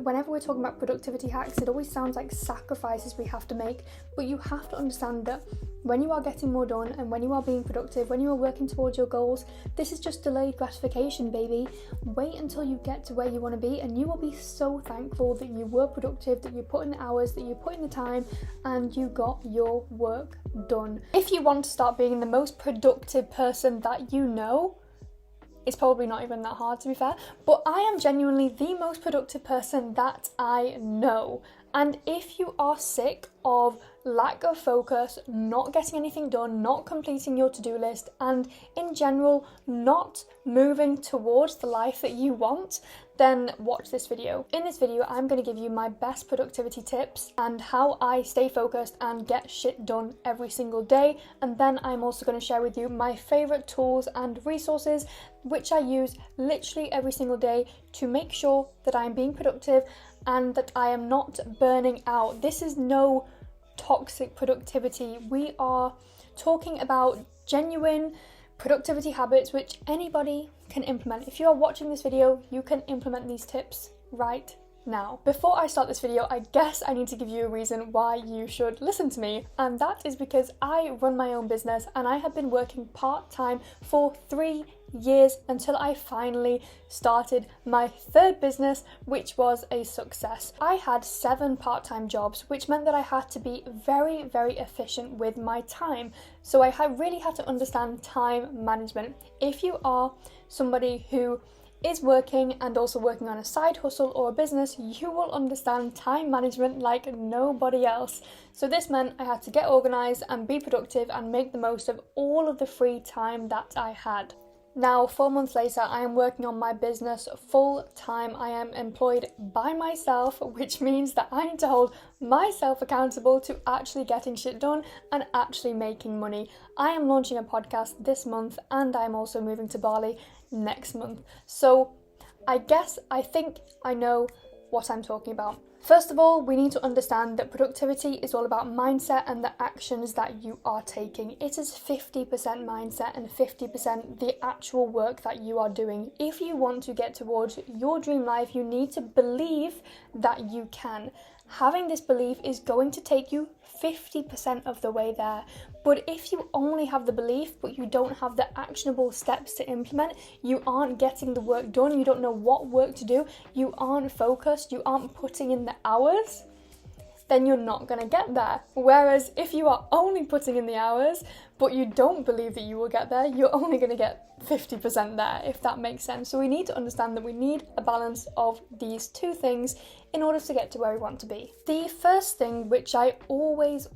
whenever we're talking about productivity hacks, it always sounds like sacrifices we have to make, but you have to understand that when you are getting more done and when you are being productive, when you are working towards your goals, this is just delayed gratification, baby. Wait until you get to where you want to be, and you will be so thankful that you were productive, that you put in the hours, that you put in the time, and you got your work done. If you want to start being the most productive person that you know, it's probably not even that hard, to be fair, but I am genuinely the most productive person that I know. And if you are sick of lack of focus, not getting anything done, not completing your to-do list, and in general not moving towards the life that you want, then watch this video. In this video, I'm going to give you my best productivity tips and how I stay focused and get shit done every single day. And then I'm also going to share with you my favorite tools and resources which I use literally every single day to make sure that I'm being productive and that I am not burning out. This is no toxic productivity. We are talking about genuine productivity habits which anybody can implement. If you are watching this video, you can implement these tips right now. Before I start this video, I guess I need to give you a reason why you should listen to me, and that is because I run my own business and I have been working part-time for 3 years until I finally started my third business, which was a success. I had 7 part-time jobs, which meant that I had to be very, very efficient with my time. So I really had to understand time management. If you are somebody who is working and also working on a side hustle or a business, you will understand time management like nobody else. So this meant I had to get organised and be productive and make the most of all of the free time that I had. Now, 4 months later, I am working on my business full time. I am employed by myself, which means that I need to hold myself accountable to actually getting shit done and actually making money. I am launching a podcast this month and I'm also moving to Bali next month. So I think I know what I'm talking about. First of all, we need to understand that productivity is all about mindset and the actions that you are taking. It is 50% mindset and 50% the actual work that you are doing. If you want to get towards your dream life, you need to believe that you can. Having this belief is going to take you 50% of the way there. But if you only have the belief but you don't have the actionable steps to implement, you aren't getting the work done, you don't know what work to do, you aren't focused, you aren't putting in the hours, then you're not going to get there. Whereas if you are only putting in the hours but you don't believe that you will get there, you're only going to get 50% there, if that makes sense. So we need to understand that we need a balance of these two things in order to get to where we want to be. The first thing, which I always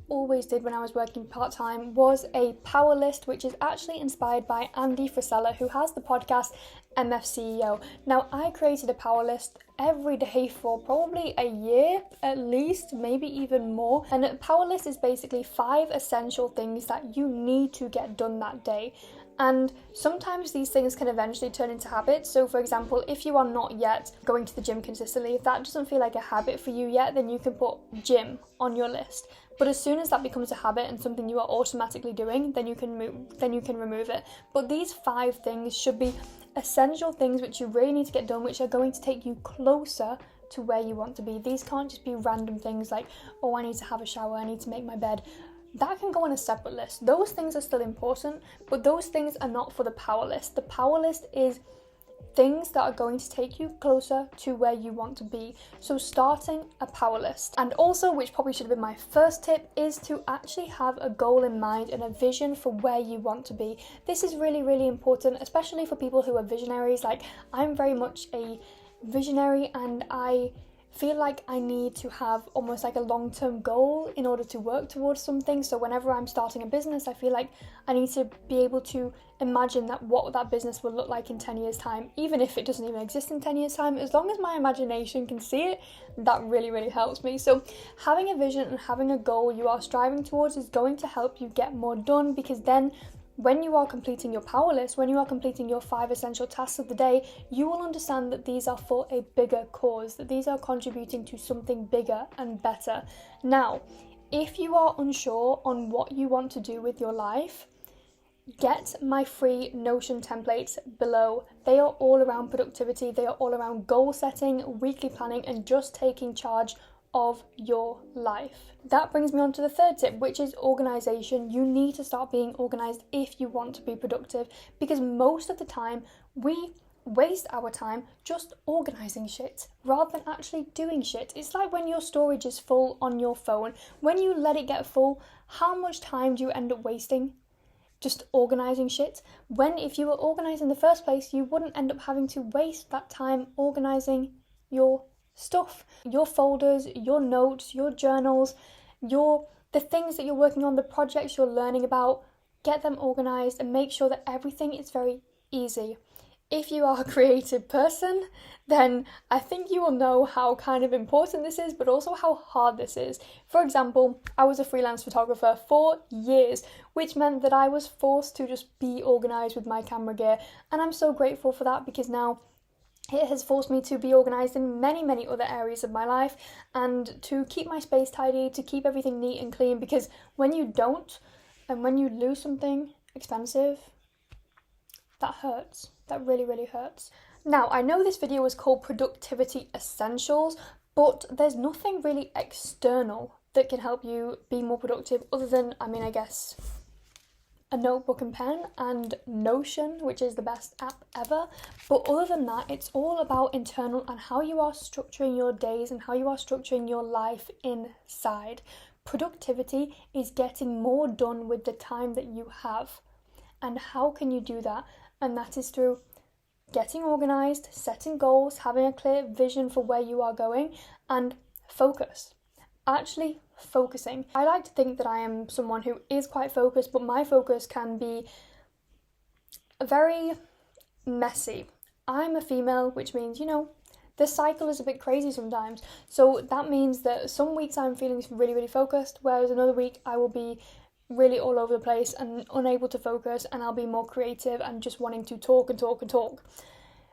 did when I was working part-time, was a power list, which is actually inspired by Andy Frisella, who has the podcast MFCEO. Now, I created a power list every day for probably a year at least, maybe even more. And a power list is basically 5 essential things that you need to get done that day. And sometimes these things can eventually turn into habits. So for example, if you are not yet going to the gym consistently, if that doesn't feel like a habit for you yet, then you can put gym on your list. But as soon as that becomes a habit and something you are automatically doing, then you can remove it. But these 5 things should be essential things which you really need to get done, which are going to take you closer to where you want to be. These can't just be random things like, oh, I need to have a shower, I need to make my bed. That can go on a separate list. Those things are still important, but those things are not for the power list. The power list is things that are going to take you closer to where you want to be. So starting a power list. And also, which probably should have been my first tip, is to actually have a goal in mind and a vision for where you want to be. This is really, really important, especially for people who are visionaries. Like, I'm very much a visionary, and I feel like I need to have almost like a long-term goal in order to work towards something. So whenever I'm starting a business, I feel like I need to be able to imagine what that business will look like in 10 years time, even if it doesn't even exist in 10 years time. As long as my imagination can see it, that really, really helps me. So having a vision and having a goal you are striving towards is going to help you get more done, because then when you are completing your power list, when you are completing your 5 essential tasks of the day, you will understand that these are for a bigger cause, that these are contributing to something bigger and better. Now, if you are unsure on what you want to do with your life, Get my free Notion templates below. They are all around productivity, they are all around goal setting, weekly planning, and just taking charge of your life. That brings me on to the third tip, which is organization. You need to start being organized if you want to be productive, because most of the time we waste our time just organizing shit rather than actually doing shit. It's like when your storage is full on your phone. When you let it get full, how much time do you end up wasting just organizing shit? When if you were organized in the first place, you wouldn't end up having to waste that time organizing your stuff, your folders, your notes, your journals, the things that you're working on, the projects you're learning about. Get them organized and make sure that everything is very easy. If you are a creative person, then I think you will know how kind of important this is, but also how hard this is. For example, I was a freelance photographer for years, which meant that I was forced to just be organised with my camera gear. And I'm so grateful for that, because now it has forced me to be organised in many, many other areas of my life, and to keep my space tidy, to keep everything neat and clean, because when you don't, and when you lose something expensive, that hurts. That really, really hurts. Now, I know this video was called Productivity Essentials, but there's nothing really external that can help you be more productive other than, I guess, a notebook and pen and Notion, which is the best app ever. But other than that, it's all about internal and how you are structuring your days and how you are structuring your life inside. Productivity is getting more done with the time that you have. And how can you do that? And that is through getting organised, setting goals, having a clear vision for where you are going, and focus. Actually focusing. I like to think that I am someone who is quite focused, but my focus can be very messy. I'm a female, which means, the cycle is a bit crazy sometimes. So that means that some weeks I'm feeling really, really focused, whereas another week I will be really all over the place and unable to focus, and I'll be more creative and just wanting to talk and talk and talk.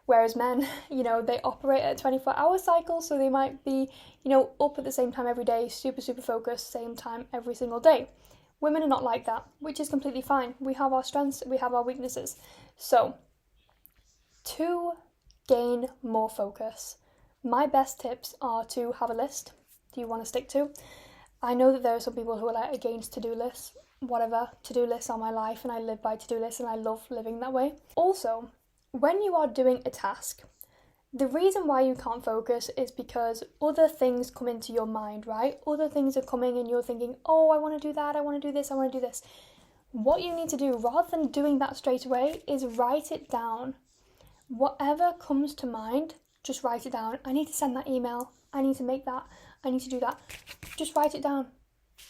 Whereas men, they operate at a 24-hour cycle, so they might be, up at the same time every day, super, super focused, same time every single day. Women are not like that, which is completely fine. We have our strengths, we have our weaknesses. So, to gain more focus, my best tips are to have a list that you want to stick to. I know that there are some people who are like against to-do lists. Whatever, to-do lists are my life, and I live by to-do lists, and I love living that way. Also, when you are doing a task, the reason why you can't focus is because other things come into your mind, right? Other things are coming and you're thinking, oh, I want to do that, I want to do this, I want to do this. What you need to do, rather than doing that straight away, is write it down. Whatever comes to mind, just write it down. I need to send that email, I need to make that, I need to do that. Just write it down.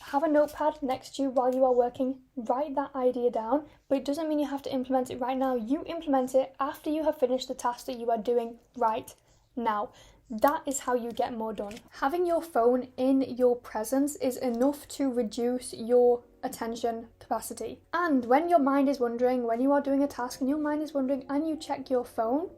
Have a notepad next to you while you are working. Write that idea down, but it doesn't mean you have to implement it right now. You implement it after you have finished the task that you are doing right now. That is how you get more done. Having your phone in your presence is enough to reduce your attention capacity. And when your mind is wandering, when you are doing a task and your mind is wandering and you check your phone,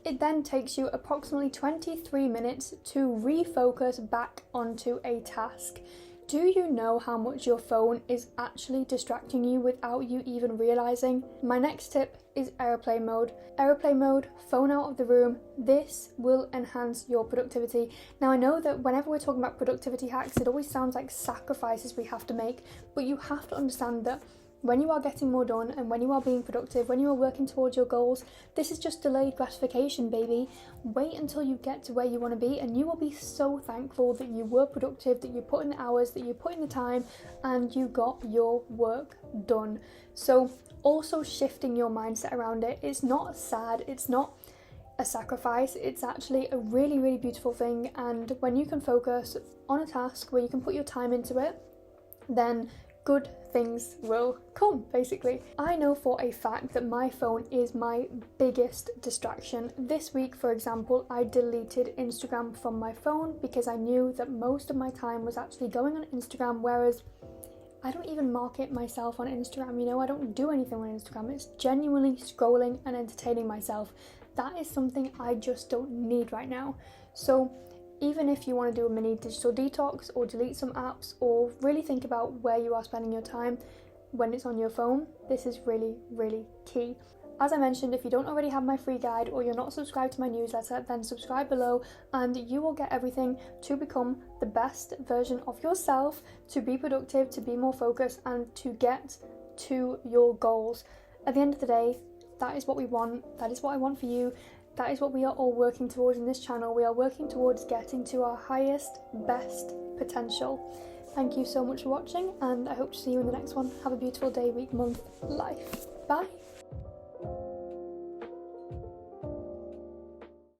it then takes you approximately 23 minutes to refocus back onto a task. Do you know how much your phone is actually distracting you without you even realising? My next tip is airplane mode. Airplane mode, phone out of the room. This will enhance your productivity. Now, I know that whenever we're talking about productivity hacks, it always sounds like sacrifices we have to make, but you have to understand that when you are getting more done and when you are being productive, when you are working towards your goals, this is just delayed gratification, baby. Wait until you get to where you want to be, and you will be so thankful that you were productive, that you put in the hours, that you put in the time, and you got your work done. So also shifting your mindset around it. It's not sad, it's not a sacrifice, it's actually a really, really beautiful thing. And when you can focus on a task where you can put your time into it, then good things will come, basically. I know for a fact that my phone is my biggest distraction. This week, for example, I deleted Instagram from my phone because I knew that most of my time was actually going on Instagram, whereas I don't even market myself on Instagram, I don't do anything on Instagram. It's genuinely scrolling and entertaining myself. That is something I just don't need right now. So even if you want to do a mini digital detox or delete some apps or really think about where you are spending your time, when it's on your phone. This is really, really key. As I mentioned, if you don't already have my free guide or you're not subscribed to my newsletter, then subscribe below and you will get everything to become the best version of yourself, to be productive, to be more focused, and to get to your goals. At the end of the day, that is what we want. That is what I want for you. That is what we are all working towards in this channel. We are working towards getting to our highest, best potential. Thank you so much for watching, and I hope to see you in the next one. Have a beautiful day, week, month, life. Bye.